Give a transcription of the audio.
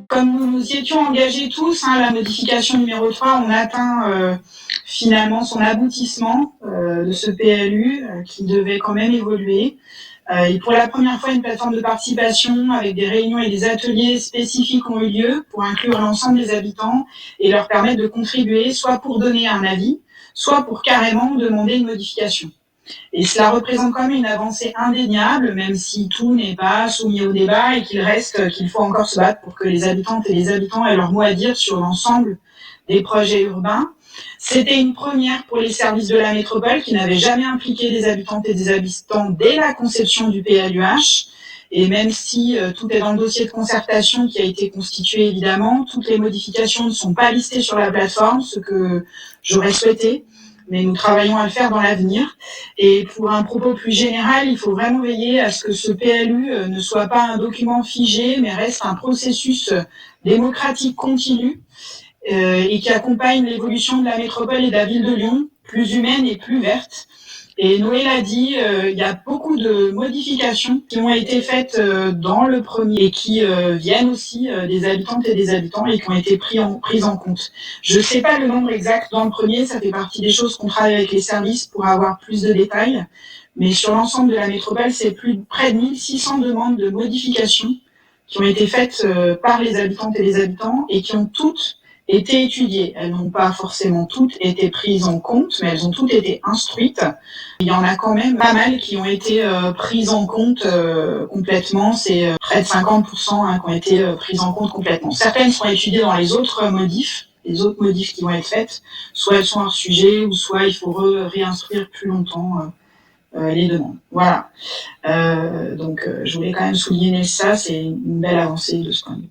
Comme nous nous y étions engagés tous, la modification numéro 3, on atteint finalement son aboutissement de ce PLU qui devait quand même évoluer. Et pour la première fois, une plateforme de participation avec des réunions et des ateliers spécifiques ont eu lieu pour inclure l'ensemble des habitants et leur permettre de contribuer, soit pour donner un avis, soit pour carrément demander une modification. Et cela représente quand même une avancée indéniable, même si tout n'est pas soumis au débat et qu'il faut encore se battre pour que les habitantes et les habitants aient leur mot à dire sur l'ensemble des projets urbains. C'était une première pour les services de la métropole qui n'avaient jamais impliqué des habitantes et des habitants dès la conception du PLUH. Et même si tout est dans le dossier de concertation qui a été constitué évidemment, toutes les modifications ne sont pas listées sur la plateforme, ce que j'aurais souhaité, mais nous travaillons à le faire dans l'avenir. Et pour un propos plus général, il faut vraiment veiller à ce que ce PLU ne soit pas un document figé, mais reste un processus démocratique continu et qui accompagne l'évolution de la métropole et de la ville de Lyon, plus humaine et plus verte. Et Noé l'a dit, il y a beaucoup de modifications qui ont été faites dans le premier et qui viennent aussi des habitantes et des habitants et qui ont été prises en compte. Je ne sais pas le nombre exact dans le premier, ça fait partie des choses qu'on travaille avec les services pour avoir plus de détails, mais sur l'ensemble de la métropole, c'est près de 1600 demandes de modifications qui ont été faites par les habitantes et les habitants et qui ont toutes été étudiées. Elles n'ont pas forcément toutes été prises en compte, mais elles ont toutes été instruites. Il y en a quand même pas mal qui ont été prises en compte complètement. C'est près de 50% qui ont été prises en compte complètement. Certaines sont étudiées dans les autres modifs qui vont être faites. Soit elles sont hors sujet, ou soit il faut réinstruire plus longtemps les demandes. Voilà. Donc je voulais quand même souligner ça, c'est une belle avancée de ce point de vue.